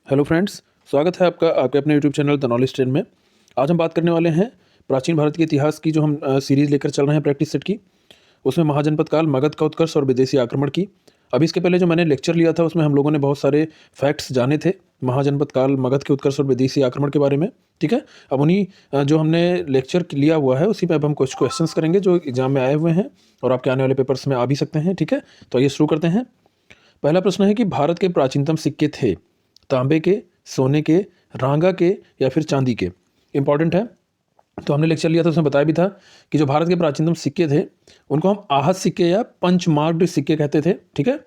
Hello friends, स्वागत है आपका आपके अपने YouTube channel the knowledge train में। आज हम बात करने वाले हैं प्राचीन भारत के इतिहास की, जो हम सीरीज़ लेकर चल रहे हैं प्रैक्टिस सेट की। उसमें महाजनपद काल, मगध का उत्कर्ष और विदेशी आक्रमण की। अभी इसके पहले जो मैंने लेक्चर लिया था उसमें हम लोगों ने बहुत सारे फैक्ट्स जाने थे महाजनपद काल, मगध के उत्कर्ष और विदेशी आक्रमण के बारे में। ठीक है, अब उन्हीं जो हमने लेक्चर लिया हुआ है उसी पे अब हम कुछ क्वेश्चंस करेंगे जो एग्जाम में आए हुए हैं और आपके आने वाले पेपर्स में आ भी सकते हैं। ठीक है, तो आइए शुरू करते हैं। पहला प्रश्न है कि भारत के प्राचीनतम सिक्के थे तांबे के, सोने के, रांगा के या फिर चांदी के। इंपॉर्टेंट है। तो हमने लेक्चर लिया था, उसमें बताया भी था कि जो भारत के प्राचीनतम सिक्के थे उनको हम आहत सिक्के या पंचमार्क्ड सिक्के कहते थे। ठीक है,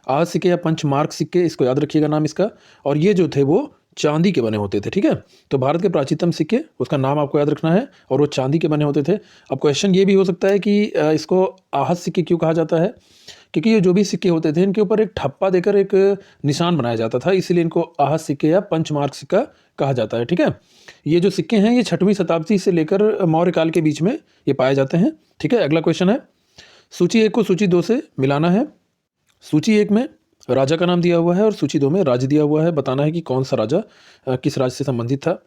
आहत सिक्के या पंचमार्क सिक्के, इसको याद रखिएगा नाम इसका। और ये जो थे वो चांदी के बने होते थे। ठीक है, तो भारत के प्राचीनतम सिक्के, उसका नाम आपको याद रखना है, और वो चांदी के बने होते थे। अब क्वेश्चन ये भी हो सकता है कि इसको आहत सिक्के क्यों कहा जाता है, क्योंकि ये जो भी सिक्के होते थे इनके ऊपर एक ठप्पा देकर एक निशान बनाया जाता था, इसीलिए इनको आहत सिक्के या पंचमार्क सिक्का कहा जाता है। ठीक है, ये जो सिक्के हैं ये 6वीं शताब्दी से लेकर मौर्य काल के बीच में ये पाए जाते हैं। ठीक है, अगला क्वेश्चन है, सूची 1 को सूची 2 से मिलाना है। सूची 1 में राजा का नाम दिया हुआ है और सूची 2 में राज्य दिया हुआ है। बताना है कि कौन सा राजा किस राज्य से संबंधित था।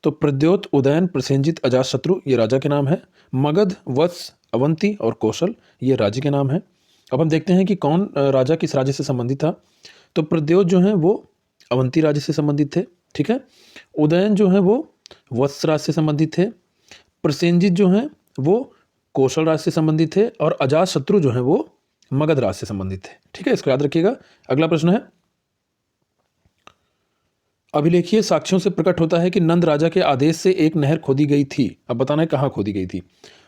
तो प्रद्योत, उदयन, प्रसेनजित, अजातशत्रु ये राजा के नाम है। मगध, वत्स, अवंती और कौशल ये राज्य के नाम है। अब हम देखते हैं कि कौन राजा किस राज्य से संबंधित था। तो प्रद्योत जो है वो अवंती राज्य से संबंधित थे। ठीक है, उदयन जो है वो वत्स राज्य से संबंधित थे। प्रसेनजित जो है वो कौशल राज्य से संबंधित थे। और अजातशत्रु जो है वो मगध राज्य से संबंधित थे। ठीक है, इसको याद रखिएगा। अगला प्रश्न है, अभिलेखीय साक्ष्यों से प्रकट होता है कि नंद राजा के आदेश से एक नहर खोदी गई थी। अब बताना है कहाँ खोदी गई थी,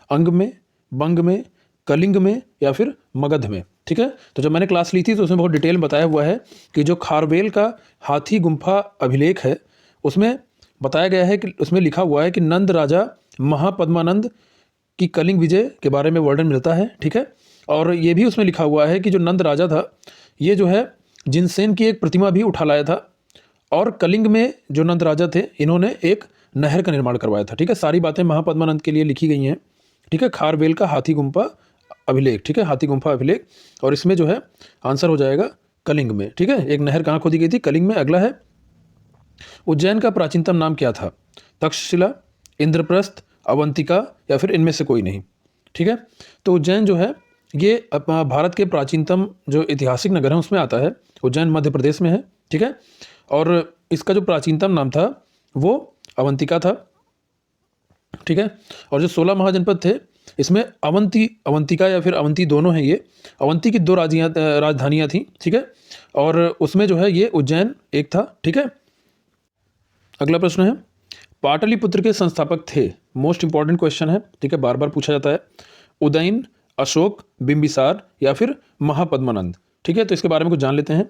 अंग में, बंग में, कलिंग में या फिर मगध में। ठीक है, तो जब मैंने क्लास ली थी तो उसमें बहुत डिटेल में बताया हुआ है कि जो खारवेल का हाथी गुम्फा अभिलेख है उसमें बताया गया है कि उसमें लिखा हुआ है कि नंद राजा महापद्मानंद की कलिंग विजय के बारे में वर्णन मिलता है। ठीक है, और ये भी उसमें लिखा हुआ है कि जो नंद राजा था ये जो है जिनसेन की एक प्रतिमा भी उठा लाया था, और कलिंग में जो नंद राजा थे इन्होंने एक नहर का निर्माण करवाया था। ठीक है, सारी बातें महापद्मानंद के लिए लिखी गई हैं। ठीक है, खारवेल का हाथी गुम्फा अभिलेख। ठीक है, हाथी गुम्फा अभिलेख, और इसमें जो है आंसर हो जाएगा कलिंग में। ठीक है, एक नहर कहाँ खोदी गई थी, कलिंग में। अगला है, उज्जैन का प्राचीनतम नाम क्या था, तक्षशिला, इंद्रप्रस्थ, अवंतिका या फिर इनमें से कोई नहीं। ठीक है, तो उज्जैन जो है ये भारत के प्राचीनतम जो ऐतिहासिक नगर है उसमें आता है। उज्जैन मध्य प्रदेश में है। ठीक है, और इसका जो प्राचीनतम नाम था वो अवंतिका था। ठीक है, और जो 16 महाजनपद थे इसमें अवंती, अवंतिका या फिर अवंती दोनों हैं। ये अवंती की 2 राजधानियाँ थीं। ठीक है, और उसमें जो है ये उज्जैन एक था। ठीक है, अगला प्रश्न है, पाटलिपुत्र के संस्थापक थे। मोस्ट इंपॉर्टेंट क्वेश्चन है। ठीक है, बार बार पूछा जाता है। उदयन, अशोक, बिंबिसार या फिर महापद्मानंद। ठीक है, तो इसके बारे में कुछ जान लेते हैं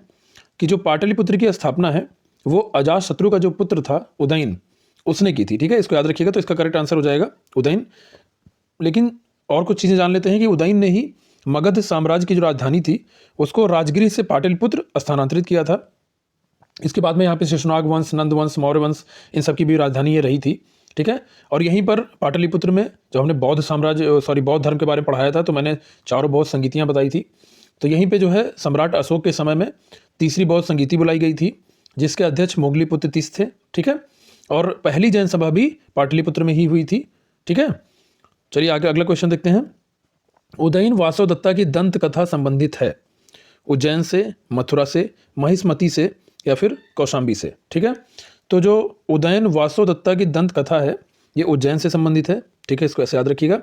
कि जो पाटलिपुत्र की स्थापना है वो अजातशत्रु का जो पुत्र था उदयन, उसने की थी। ठीक है, इसको याद रखिएगा। तो इसका करेक्ट आंसर हो जाएगा उदयन। लेकिन और कुछ चीज़ें जान लेते हैं कि उदयन ने ही मगध साम्राज्य की जो राजधानी थी उसको राजगृह से पाटलिपुत्र स्थानांतरित किया था। इसके बाद में यहाँ पे शेषनाग वंश, नंद वंश, मौर्य वंश, इन सब की भी राजधानी ये रही थी। ठीक है, और यहीं पर पाटलिपुत्र में जब हमने बौद्ध धर्म के बारे में पढ़ाया था तो मैंने चारों बौद्ध संगीतियाँ बताई थी। तो यहीं पे जो है सम्राट अशोक के समय में तीसरी बौद्ध संगीति बुलाई गई थी जिसके अध्यक्ष मोगलीपुत्र तीस थे। ठीक है, और पहली जैन सभा भी पाटलिपुत्र में ही हुई थी। ठीक है, चलिए आगे अगला क्वेश्चन देखते हैं। उदयन वासवदत्ता की दंत कथा संबंधित है उज्जैन से, मथुरा से, महिष्मती से या फिर कौशाम्बी से। ठीक है, तो जो उदयन वासवदत्ता की दंत कथा है ये उज्जैन से संबंधित है। ठीक है, इसको ऐसे याद रखिएगा।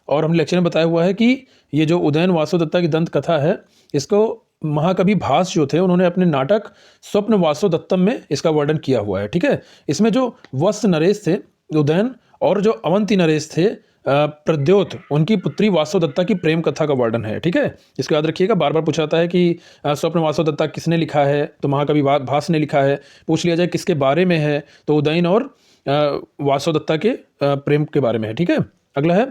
और हम लेक्चर में बताया हुआ है कि ये जो उदयन वासवदत्ता की दंत कथा है इसको महाकवि भास जो थे उन्होंने अपने नाटक स्वप्न वासवदत्तम में इसका वर्णन किया हुआ है। ठीक है, इसमें जो वत्स नरेश थे उदयन, और जो अवंती नरेश थे प्रद्योत, उनकी पुत्री वासवदत्ता की प्रेम कथा का वर्णन है। ठीक है, इसको याद रखिएगा। बार बार पूछा जाता है कि स्वप्न वासवदत्ता किसने लिखा है, तो महाकवि भास ने लिखा है। पूछ लिया जाए किसके बारे में है, तो उदयन और वासवदत्ता के प्रेम के बारे में है। ठीक है, अगला है,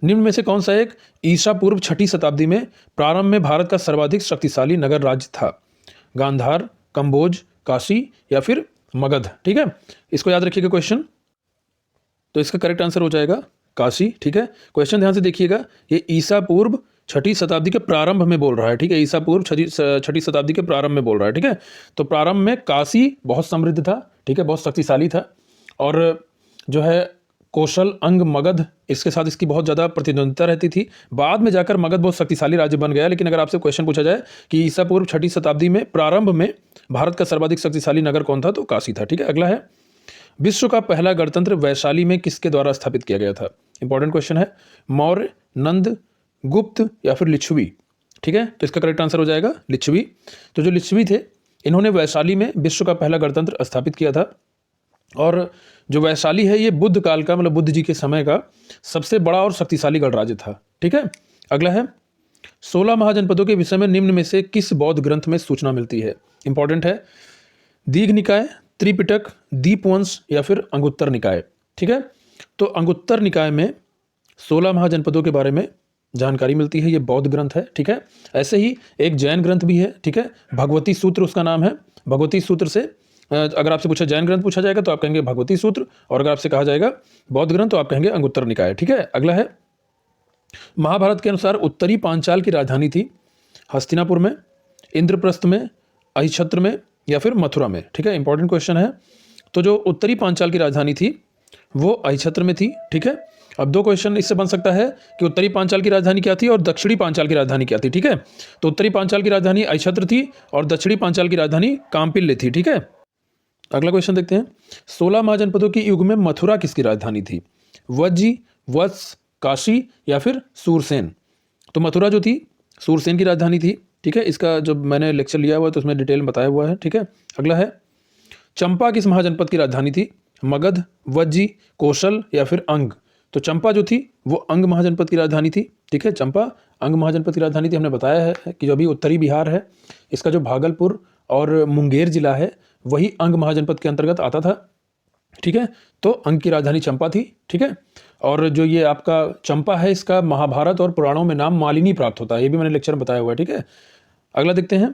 निम्न में से कौन सा एक ईसा पूर्व 6वीं शताब्दी में प्रारंभ में भारत का सर्वाधिक शक्तिशाली नगर राज्य था, गांधार, कंबोज, काशी या फिर मगध। ठीक है, इसको याद रखिएगा क्वेश्चन। तो इसका करेक्ट आंसर हो जाएगा काशी। ठीक है, क्वेश्चन ध्यान से देखिएगा। ये ईसा पूर्व छठी शताब्दी के प्रारंभ में बोल रहा है, ठीक है, ईसा पूर्व छठी शताब्दी के प्रारंभ में बोल रहा है, ठीक है। तो प्रारंभ में काशी बहुत समृद्ध था, ठीक है, बहुत शक्तिशाली था, और जो है कौशल, अंग, मगध, इसके साथ इसकी बहुत ज़्यादा प्रतिद्वंदिता रहती थी। बाद में जाकर मगध बहुत शक्तिशाली राज्य बन गया। लेकिन अगर आपसे क्वेश्चन पूछा जाए कि ईसा पूर्व छठी शताब्दी में प्रारंभ में भारत का सर्वाधिक शक्तिशाली नगर कौन था, तो काशी था, ठीक है। अगला है, विश्व का पहला गणतंत्र वैशाली में किसके द्वारा स्थापित किया गया था? इंपॉर्टेंट क्वेश्चन है। मौर्य, नंद, गुप्त या फिर लिच्छवी, ठीक है। तो इसका करेक्ट आंसर हो जाएगा लिच्छवी। तो जो लिच्छवी थे, इन्होंने वैशाली में विश्व का पहला गणतंत्र स्थापित किया था। और जो वैशाली है, ये बुद्ध काल का, मतलब बुद्ध जी के समय का सबसे बड़ा और शक्तिशाली गणराज्य था, ठीक है। अगला है, 16 महाजनपदों के विषय में निम्न में से किस बौद्ध ग्रंथ में सूचना मिलती है? इंपॉर्टेंट है। दीघ निकाय, त्रिपिटक, दीपवंश या फिर अंगुत्तर निकाय, ठीक है। तो अंगुत्तर निकाय में 16 महाजनपदों के बारे में जानकारी मिलती है, ये बौद्ध ग्रंथ है, ठीक है। ऐसे ही एक जैन ग्रंथ भी है, ठीक है, भगवती सूत्र उसका नाम है। भगवती सूत्र से अगर आपसे पूछा जैन ग्रंथ पूछा जाएगा तो आप कहेंगे भगवती सूत्र, और अगर आपसे कहा जाएगा बौद्ध ग्रंथ तो आप कहेंगे अंगुत्तर निकाय, ठीक है। अगला है, महाभारत के अनुसार उत्तरी पांचाल की राजधानी थी हस्तिनापुर में, इंद्रप्रस्थ में, अहिछत्र में या फिर मथुरा में, ठीक है। इंपॉर्टेंट क्वेश्चन है। तो जो उत्तरी पांचाल की राजधानी थी वो अहिछत्र में थी, ठीक है। अब दो क्वेश्चन इससे बन सकता है कि उत्तरी पांचाल की राजधानी क्या थी और दक्षिणी पांचाल की राजधानी क्या थी, ठीक है। तो उत्तरी पांचाल की राजधानी अहिछत्र थी और दक्षिणी पांचाल की राजधानी काम्पिल्य थी, ठीक है। अगला क्वेश्चन देखते हैं, 16 महाजनपदों के युग में मथुरा किसकी राजधानी थी? वज्जी, वत्स, काशी या फिर सूरसेन? तो मथुरा जो थी सूरसेन की राजधानी थी, ठीक है। इसका जो मैंने लेक्चर लिया हुआ है तो उसमें डिटेल में बताया हुआ है, ठीक है। अगला है, चंपा किस महाजनपद की राजधानी थी? मगध, वज्जी, कौशल या फिर अंग? तो चंपा जो थी वो अंग महाजनपद की राजधानी थी, ठीक है। चंपा अंग महाजनपद की राजधानी थी। हमने बताया है कि जो अभी उत्तरी बिहार है, इसका जो भागलपुर और मुंगेर जिला है वही अंग महाजनपद के अंतर्गत आता था, ठीक है। तो अंग की राजधानी चंपा थी, ठीक है। और जो ये आपका चंपा है, इसका महाभारत और पुराणों में नाम मालिनी प्राप्त होता है, ये भी मैंने लेक्चर में बताया हुआ है, ठीक है। अगला देखते हैं,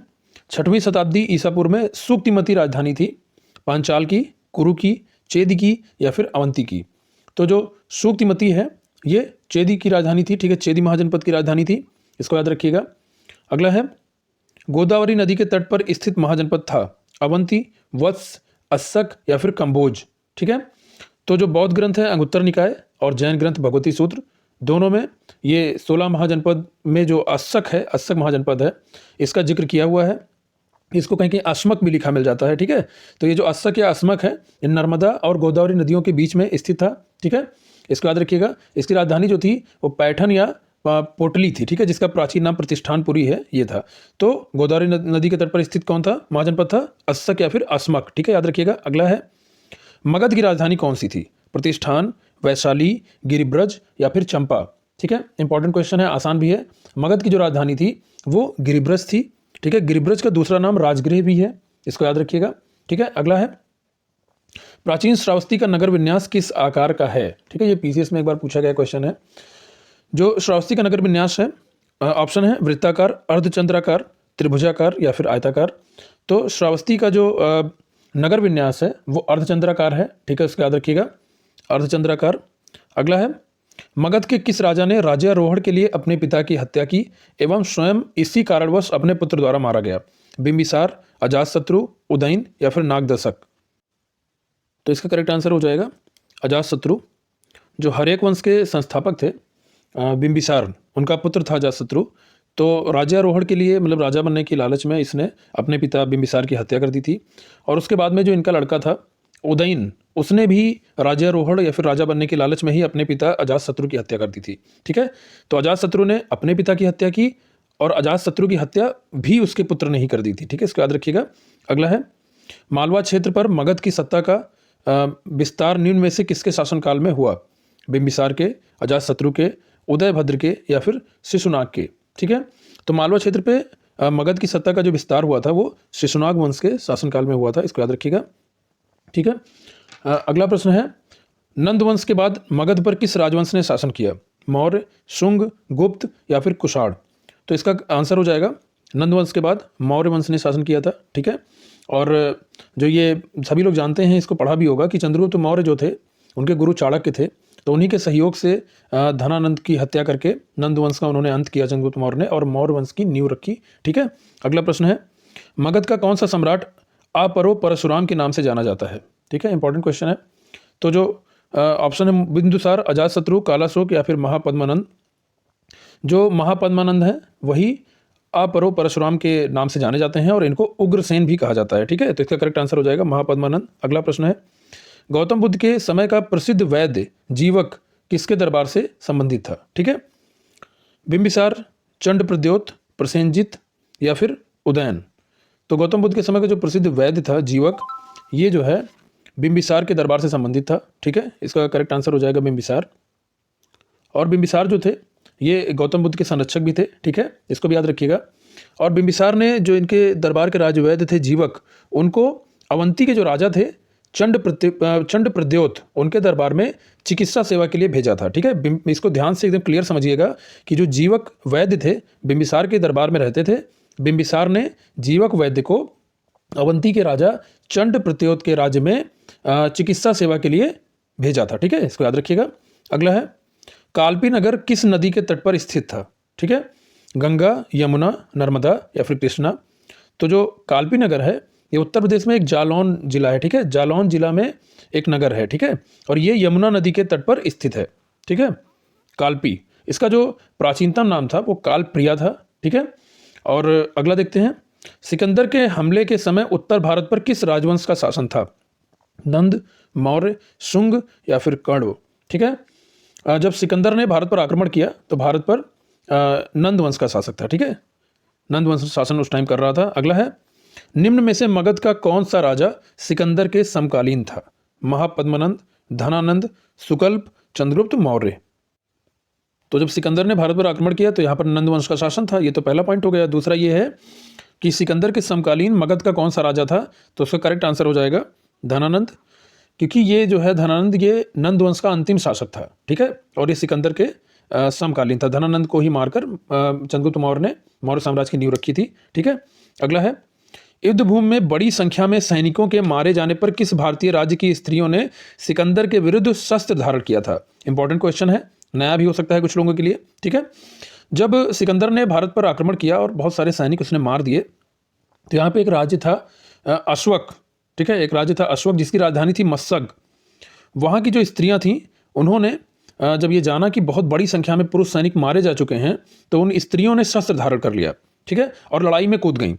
6वीं शताब्दी ईसा पूर्व में सूक्तिमती राजधानी थी पांचाल की, कुरु की, चेदी की या फिर अवंती की? तो जो सूक्तिमती है ये चेदी की राजधानी थी, ठीक है, चेदी महाजनपद की राजधानी थी, इसको याद रखिएगा। अगला है, गोदावरी नदी के तट पर स्थित महाजनपद था अवंती, वत्स, अस्सक या फिर कंबोज, ठीक है। तो जो बौद्ध ग्रंथ है अंगुत्तर निकाय और जैन ग्रंथ भगवती सूत्र, दोनों में ये 16 महाजनपद में जो अस्सक है, अस्सक महाजनपद है, इसका जिक्र किया हुआ है। इसको कहीं कहीं अस्मक भी लिखा मिल जाता है, ठीक है। तो ये जो अस्सक या अस्मक है, ये नर्मदा और गोदावरी नदियों के बीच में स्थित था, ठीक है। इसको याद रखिएगा। इसकी राजधानी जो थी वो पैठन या पोटली थी, ठीक है, जिसका प्राचीन नाम प्रतिष्ठानपुरी है, ये था। तो गोदावरी नदी के तट पर स्थित कौन था महाजनपद था? अस्सक या फिर अस्मक, ठीक है, याद रखिएगा। अगला है, मगध की राजधानी कौन सी थी? प्रतिष्ठान, वैशाली, गिरिब्रज या फिर चंपा? ठीक है, इंपॉर्टेंट क्वेश्चन है, आसान भी है। मगध की जो राजधानी थी वो गिरिब्रज थी, ठीक है। गिरिब्रज का दूसरा नाम राजगृह भी है, इसको याद रखिएगा, ठीक है। अगला है, प्राचीन श्रावस्ती का नगर विन्यास किस आकार का है? ठीक है, ये पीसीएस में एक बार पूछा गया क्वेश्चन है। जो श्रावस्ती का नगर विन्यास है, ऑप्शन है वृत्ताकार, अर्धचंद्राकार, त्रिभुजाकार या फिर आयताकार। तो श्रावस्ती का जो नगर विन्यास है वो अर्धचंद्राकार है, ठीक है, इसको याद रखिएगा, अर्धचंद्राकार। अगला है, मगध के किस राजा ने राज्यारोहण के लिए अपने पिता की हत्या की एवं स्वयं इसी कारणवश अपने पुत्र द्वारा मारा गया? बिंबिसार, अजातशत्रु, उदयन या फिर नागदशक? तो इसका करेक्ट आंसर हो जाएगा अजातशत्रु। जो हर्यक वंश के संस्थापक थे बिंबिसार, उनका पुत्र था अजातशत्रु। तो राज्यारोहण के लिए, मतलब राजा बनने की लालच में इसने अपने पिता बिंबिसार की हत्या कर दी थी। और उसके बाद में जो इनका लड़का था उदयन, उसने भी राज्यारोहण या फिर राजा बनने की लालच में ही अपने पिता अजातशत्रु की हत्या कर दी थी, ठीक है। तो अजातशत्रु ने अपने पिता की हत्या की और अजातशत्रु की हत्या भी उसके पुत्र ने ही कर दी थी, ठीक है, इसको याद रखिएगा। अगला है, मालवा क्षेत्र पर मगध की सत्ता का विस्तार निम्न में से किसके शासनकाल में हुआ? बिंबिसार के, अजातशत्रु के, उदयभद्र के या फिर शिशुनाग के? ठीक है, तो मालवा क्षेत्र पे मगध की सत्ता का जो विस्तार हुआ था वो शिशुनाग वंश के शासनकाल में हुआ था, इसको याद रखिएगा, ठीक है। अगला प्रश्न है, नंद वंश के बाद मगध पर किस राजवंश ने शासन किया? मौर्य, शुंग, गुप्त या फिर कुषाण? तो इसका आंसर हो जाएगा नंद वंश के बाद मौर्य वंश ने शासन किया था, ठीक है। और जो ये सभी लोग जानते हैं, इसको पढ़ा भी होगा कि चंद्रगुप्त मौर्य जो थे उनके गुरु चाणक्य थे। तो उन्हीं के सहयोग से धनानंद की हत्या करके नंद वंश का उन्होंने अंत किया चंद्रगुप्त मौर्य ने, और मौर्य वंश की नींव रखी। ठीक है, अगला प्रश्न है, मगध का कौन सा सम्राट अपरो परशुराम के नाम से जाना जाता है? ठीक है, इंपॉर्टेंट क्वेश्चन है। तो जो ऑप्शन है बिंदुसार, अजातशत्रु, कालाशोक या फिर महापद्मानंद। जो महापद्मानंद है वही अपरो परशुराम के नाम से जाने जाते हैं और इनको उग्रसेन भी कहा जाता है। ठीक है, तो इसका करेक्ट आंसर हो जाएगा महापद्मानंद। अगला प्रश्न है, गौतम बुद्ध के समय का प्रसिद्ध वैद्य जीवक किसके दरबार से संबंधित था? ठीक है, बिंबिसार, चंडप्रद्योत, प्रसेनजित या फिर उदयन। तो गौतम बुद्ध के समय का जो प्रसिद्ध वैद्य था जीवक, ये जो है बिंबिसार के दरबार से संबंधित था। ठीक है, इसका करेक्ट आंसर हो जाएगा बिंबिसार। और बिंबिसार जो थे ये गौतम बुद्ध के संरक्षक भी थे। ठीक है, इसको भी याद रखिएगा। और बिंबिसार ने जो इनके दरबार के राजवैद्य थे जीवक, उनको अवंती के जो राजा थे चंडप्रद्योत, उनके दरबार में चिकित्सा सेवा के लिए भेजा था। ठीक है, इसको ध्यान से एकदम क्लियर समझिएगा कि जो जीवक वैद्य थे बिंबिसार के दरबार में रहते थे, बिंबिसार ने जीवक वैद्य को अवंती के राजा चंडप्रद्योत के राज्य में चिकित्सा सेवा के लिए भेजा था। ठीक है, इसको याद रखिएगा। अगला है, कालपी नगर किस नदी के तट पर स्थित था? ठीक है, गंगा, यमुना, नर्मदा या फिर कृष्णा। तो जो कालपी नगर है ये उत्तर प्रदेश में एक जालौन जिला है। ठीक है, जालौन जिला में एक नगर है। ठीक है, और ये यमुना नदी के तट पर स्थित है। ठीक है, कालपी, इसका जो प्राचीनतम नाम था वो कालप्रिया था। ठीक है, और अगला देखते हैं, सिकंदर के हमले के समय उत्तर भारत पर किस राजवंश का शासन था? नंद, मौर्य, शुंग या फिर कण्व। ठीक है, जब सिकंदर ने भारत पर आक्रमण किया तो भारत पर नंद वंश का शासक था। ठीक है, नंद वंश शासन उस टाइम कर रहा था। अगला है, निम्न में से मगध का कौन सा राजा सिकंदर के समकालीन था? महापद्मानंद, धनानंद, सुकल्प, चंद्रगुप्त मौर्य। तो जब सिकंदर ने भारत पर आक्रमण किया तो यहाँ पर नंद वंश का शासन था, ये तो पहला पॉइंट हो गया। दूसरा ये है कि सिकंदर के समकालीन मगध का कौन सा राजा था? तो उसका करेक्ट आंसर हो जाएगा धनानंद, क्योंकि ये जो है धनानंद ये नंद वंश का अंतिम शासक था। ठीक है, और ये सिकंदर के समकालीन था। धनानंद को ही मारकर चंद्रगुप्त मौर्य ने मौर्य साम्राज्य की नींव रखी थी। ठीक है, अगला है, युद्ध भूमि में बड़ी संख्या में सैनिकों के मारे जाने पर किस भारतीय राज्य की स्त्रियों ने सिकंदर के विरुद्ध शस्त्र धारण किया था? इंपॉर्टेंट क्वेश्चन है, नया भी हो सकता है कुछ लोगों के लिए। ठीक है, जब सिकंदर ने भारत पर आक्रमण किया और बहुत सारे सैनिक उसने मार दिए, तो यहाँ पे एक राज्य था अश्वक। ठीक है, एक राज्य था अश्वक जिसकी राजधानी थी मस्सग। वहाँ की जो स्त्रियाँ थीं उन्होंने जब ये जाना कि बहुत बड़ी संख्या में पुरुष सैनिक मारे जा चुके हैं तो उन स्त्रियों ने शस्त्र धारण कर लिया। ठीक है, और लड़ाई में कूद गईं।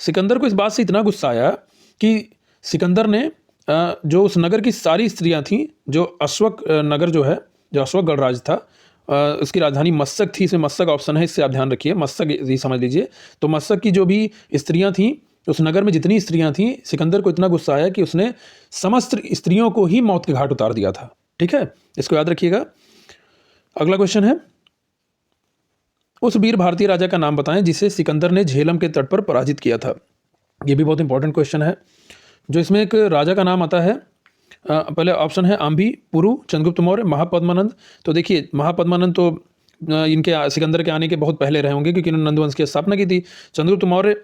सिकंदर को इस बात से इतना गुस्सा आया कि सिकंदर ने जो उस नगर की सारी स्त्रियां थीं, जो अश्वक नगर जो है, जो अश्वक गणराज्य था, उसकी राजधानी मस्सक थी। इसमें मस्सक ऑप्शन है, इससे आप ध्यान रखिए, मस्सक ही समझ लीजिए। तो मस्सक की जो भी स्त्रियां थीं, उस नगर में जितनी स्त्रियां थीं, सिकंदर को इतना गुस्सा आया कि उसने समस्त स्त्रियों को ही मौत के घाट उतार दिया था। ठीक है, इसको याद रखिएगा। अगला क्वेश्चन है, उस वीर भारतीय राजा का नाम बताएं जिसे सिकंदर ने झेलम के तट पर पराजित किया था। ये भी बहुत इंपॉर्टेंट क्वेश्चन है। जो इसमें एक राजा का नाम आता है, पहले ऑप्शन है आम्भी, पुरु, चंद्रगुप्त मौर्य, महापद्मानंद। तो देखिए महापद्मानंद तो इनके सिकंदर के आने के बहुत पहले रहे होंगे क्योंकि इन्होंने नंद वंश की स्थापना की थी। चंद्रगुप्त मौर्य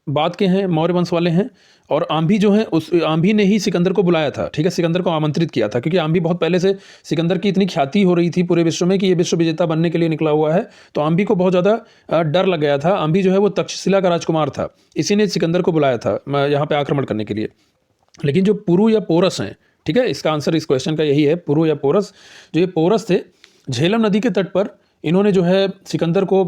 बाद के हैं, मौर्य वंश वाले हैं। और आम्भी जो है, उस आम्भी ने ही सिकंदर को बुलाया था। ठीक है, सिकंदर को आमंत्रित किया था क्योंकि आम्भी बहुत पहले से सिकंदर की इतनी ख्याति हो रही थी पूरे विश्व में कि ये विश्व विजेता बनने के लिए निकला हुआ है। तो आम्भी को बहुत ज़्यादा डर लग गया था। आम्भी जो है वो तक्षशिला का राजकुमार था, इसी ने सिकंदर को बुलाया था यहाँ पे आक्रमण करने के लिए। लेकिन जो पुरु या पोरस हैं, ठीक है, इसका आंसर इस क्वेश्चन का यही है, पुरु या पोरस। जो ये पोरस थे, झेलम नदी के तट पर इन्होंने जो है सिकंदर को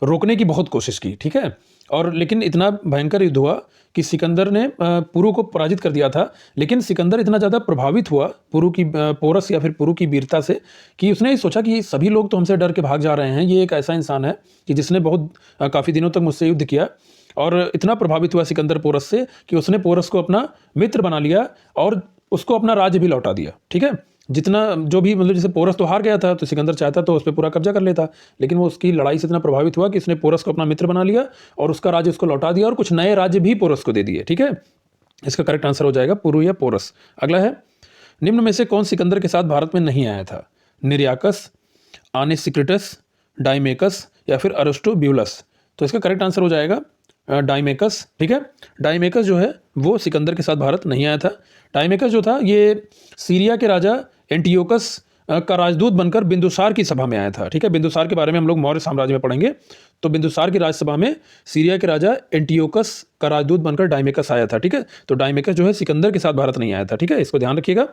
रोकने की बहुत कोशिश की। ठीक है, और लेकिन इतना भयंकर युद्ध हुआ कि सिकंदर ने पुरु को पराजित कर दिया था। लेकिन सिकंदर इतना ज़्यादा प्रभावित हुआ पुरु की पोरस या फिर पुरु की वीरता से कि उसने सोचा कि सभी लोग तो हमसे डर के भाग जा रहे हैं, ये एक ऐसा इंसान है कि जिसने बहुत काफ़ी दिनों तक मुझसे युद्ध किया। और इतना प्रभावित हुआ सिकंदर पोरस से कि उसने पोरस को अपना मित्र बना लिया और उसको अपना राज्य भी लौटा दिया। ठीक है, जितना जो भी मतलब जैसे पोरस तो हार गया था तो सिकंदर चाहता तो उस पर पूरा कब्जा कर लेता, लेकिन वो उसकी लड़ाई से इतना प्रभावित हुआ कि उसने पोरस को अपना मित्र बना लिया और उसका राज्य उसको लौटा दिया और कुछ नए राज्य भी पोरस को दे दिए। ठीक है, इसका करेक्ट आंसर हो जाएगा पुरु या पोरस। अगला है, निम्न में से कौन सिकंदर के साथ भारत में नहीं आया था? निर्याकस, आनेसिक्रिटस, डाइमेकस या फिर अरिस्टोब्यूलस। तो इसका करेक्ट आंसर हो जाएगा डाइमेकस। ठीक है, डाइमेकस जो है वो सिकंदर के साथ भारत नहीं आया था। डाइमेकस जो था ये सीरिया के राजा एंटियोकस का राजदूत बनकर बिंदुसार की सभा में आया था। ठीक है, बिंदुसार के बारे में हम लोग मौर्य साम्राज्य में पढ़ेंगे। तो बिंदुसार की राजसभा में सीरिया के राजा एंटियोकस का राजदूत बनकर डायमेकस आया था। ठीक है, तो डायमेकस जो है सिकंदर के साथ भारत नहीं आया था। ठीक है, इसको ध्यान रखिएगा।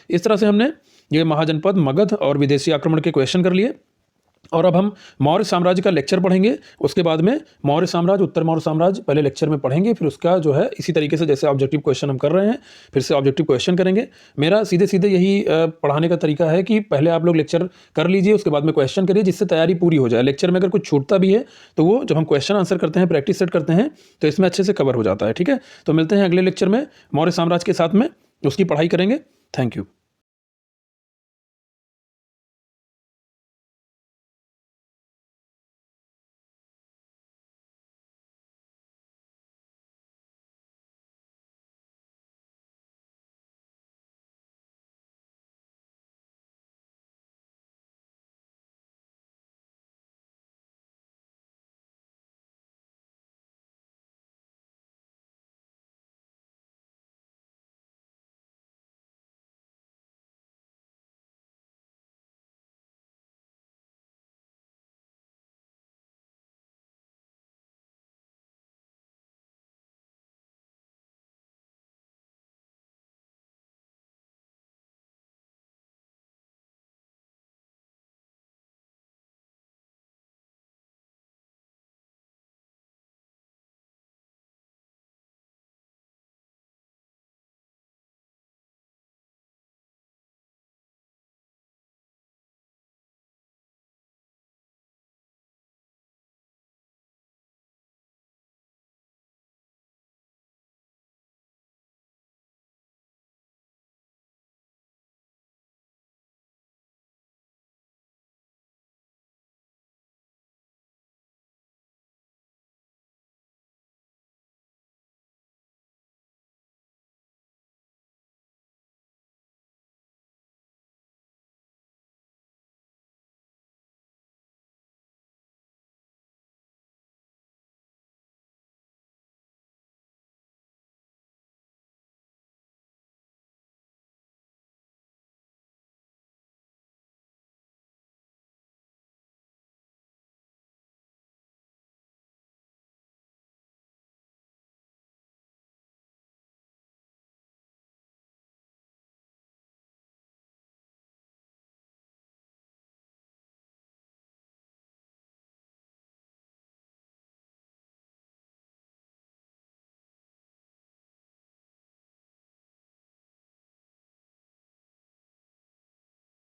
इस तरह से हमने ये महाजनपद, मगध और विदेशी आक्रमण के क्वेश्चन कर लिए। और अब हम मौर्य साम्राज्य का लेक्चर पढ़ेंगे। उसके बाद में मौर्य साम्राज्य, उत्तर मौर्य साम्राज्य पहले लेक्चर में पढ़ेंगे, फिर उसका जो है इसी तरीके से जैसे ऑब्जेक्टिव क्वेश्चन हम कर रहे हैं फिर से ऑब्जेक्टिव क्वेश्चन करेंगे। मेरा सीधे सीधे यही पढ़ाने का तरीका है कि पहले आप लोग लेक्चर कर लीजिए, उसके बाद में क्वेश्चन करिए, जिससे तैयारी पूरी हो जाए। लेक्चर में अगर कुछ छूटता भी है तो वो जब हम क्वेश्चन आंसर करते हैं, प्रैक्टिस सेट करते हैं, तो इसमें अच्छे से कवर हो जाता है। ठीक है, तो मिलते हैं अगले लेक्चर में मौर्य साम्राज्य के साथ में, उसकी पढ़ाई करेंगे। Thank you.